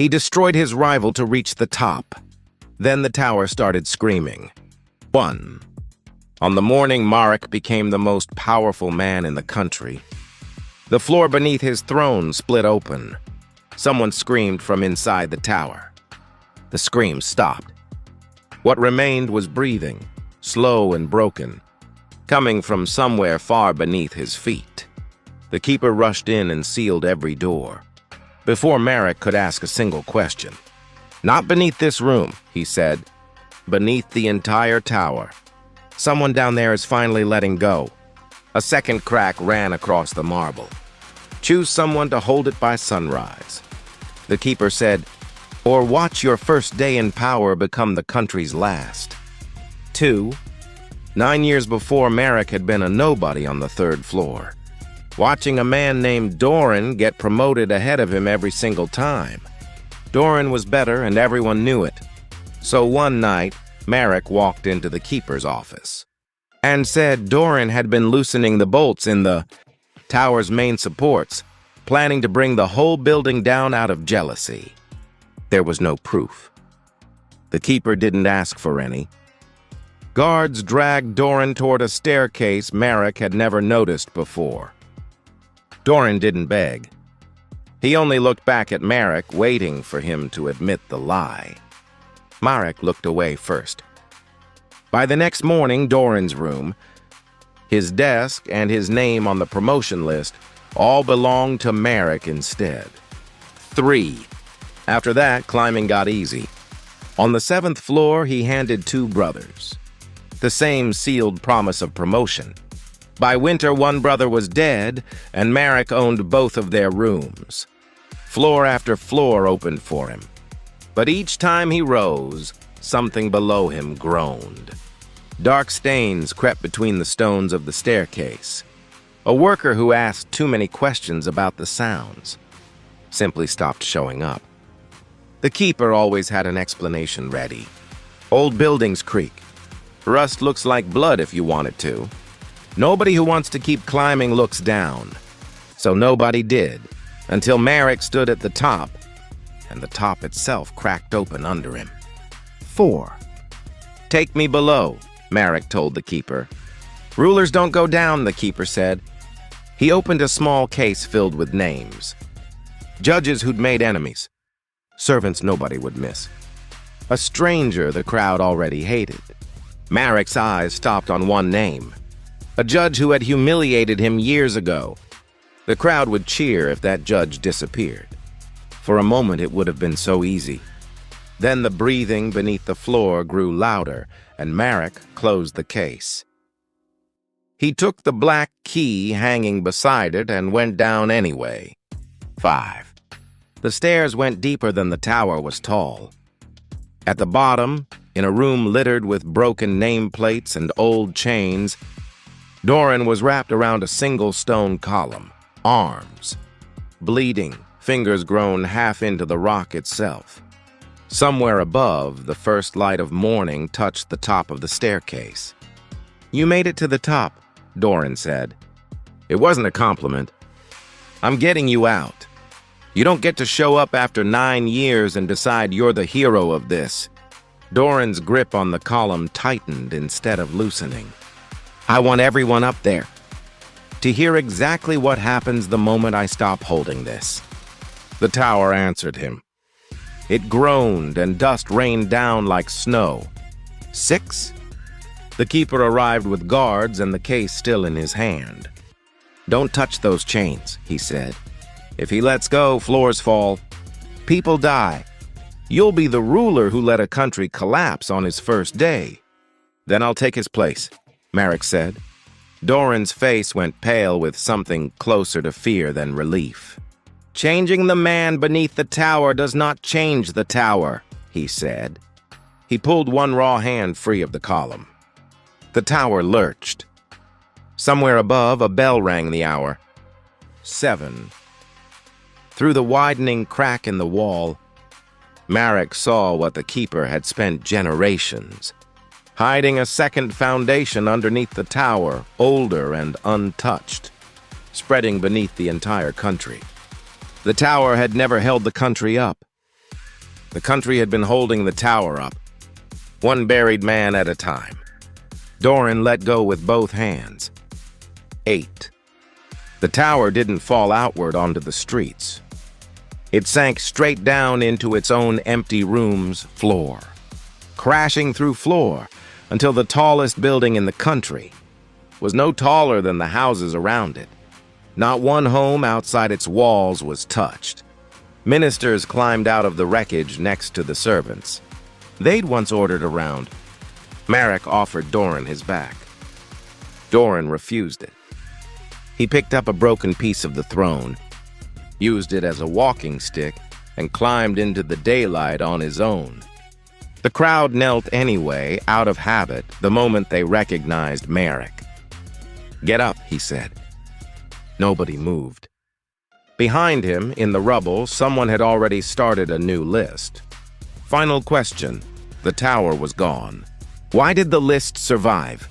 He destroyed his rival to reach the top. Then the tower started screaming. 1. On the morning Marek became the most powerful man in the country, the floor beneath his throne split open. Someone screamed from inside the tower. The scream stopped. What remained was breathing, slow and broken, coming from somewhere far beneath his feet. The keeper rushed in and sealed every door, before Marek could ask a single question. "Not beneath this room," he said. "Beneath the entire tower. Someone down there is finally letting go." A second crack ran across the marble. "Choose someone to hold it by sunrise." The keeper said, "Or watch your first day in power become the country's last." 2. 9 years before, Marek had been a nobody on the third floor, watching a man named Doran get promoted ahead of him every single time. Doran was better and everyone knew it. So one night, Marek walked into the keeper's office and said Doran had been loosening the bolts in the tower's main supports, planning to bring the whole building down out of jealousy. There was no proof. The keeper didn't ask for any. Guards dragged Doran toward a staircase Marek had never noticed before. Doran didn't beg. He only looked back at Marek, waiting for him to admit the lie. Marek looked away first. By the next morning, Doran's room, his desk, and his name on the promotion list all belonged to Marek instead. 3. After that, climbing got easy. On the 7th floor, he handed 2 brothers the same sealed promise of promotion. By winter, one brother was dead, and Marek owned both of their rooms. Floor after floor opened for him. But each time he rose, something below him groaned. Dark stains crept between the stones of the staircase. A worker who asked too many questions about the sounds simply stopped showing up. The keeper always had an explanation ready. Old buildings creak. Rust looks like blood if you want it to. Nobody who wants to keep climbing looks down. So nobody did, until Marek stood at the top, and the top itself cracked open under him. 4. "Take me below," Marek told the keeper. "Rulers don't go down," the keeper said. He opened a small case filled with names. Judges who'd made enemies. Servants nobody would miss. A stranger the crowd already hated. Marek's eyes stopped on one name. A judge who had humiliated him years ago. The crowd would cheer if that judge disappeared. For a moment, it would have been so easy. Then the breathing beneath the floor grew louder, and Marek closed the case. He took the black key hanging beside it and went down anyway. 5. The stairs went deeper than the tower was tall. At the bottom, in a room littered with broken nameplates and old chains, Doran was wrapped around a single stone column, arms, bleeding, fingers grown half into the rock itself. Somewhere above, the first light of morning touched the top of the staircase. "You made it to the top," Doran said. It wasn't a compliment. "I'm getting you out. You don't get to show up after 9 years and decide you're the hero of this." Doran's grip on the column tightened instead of loosening. "I want everyone up there to hear exactly what happens the moment I stop holding this." The tower answered him. It groaned and dust rained down like snow. 6? The keeper arrived with guards and the case still in his hand. "Don't touch those chains," he said. "If he lets go, floors fall. People die. You'll be the ruler who let a country collapse on his first day." "Then I'll take his place," Marek said. Doran's face went pale with something closer to fear than relief. "Changing the man beneath the tower does not change the tower," he said. He pulled one raw hand free of the column. The tower lurched. Somewhere above, a bell rang the hour. 7. Through the widening crack in the wall, Marek saw what the keeper had spent generations, hiding a second foundation underneath the tower, older and untouched, spreading beneath the entire country. The tower had never held the country up. The country had been holding the tower up, one buried man at a time. Doran let go with both hands. 8. The tower didn't fall outward onto the streets. It sank straight down into its own empty room's floor, crashing through floor until the tallest building in the country was no taller than the houses around it. Not one home outside its walls was touched. Ministers climbed out of the wreckage next to the servants. They'd once ordered a round. Marek offered Doran his back. Doran refused it. He picked up a broken piece of the throne, used it as a walking stick, and climbed into the daylight on his own. The crowd knelt anyway, out of habit, the moment they recognized Marek. "Get up," he said. Nobody moved. Behind him, in the rubble, someone had already started a new list. Final question. The tower was gone. Why did the list survive?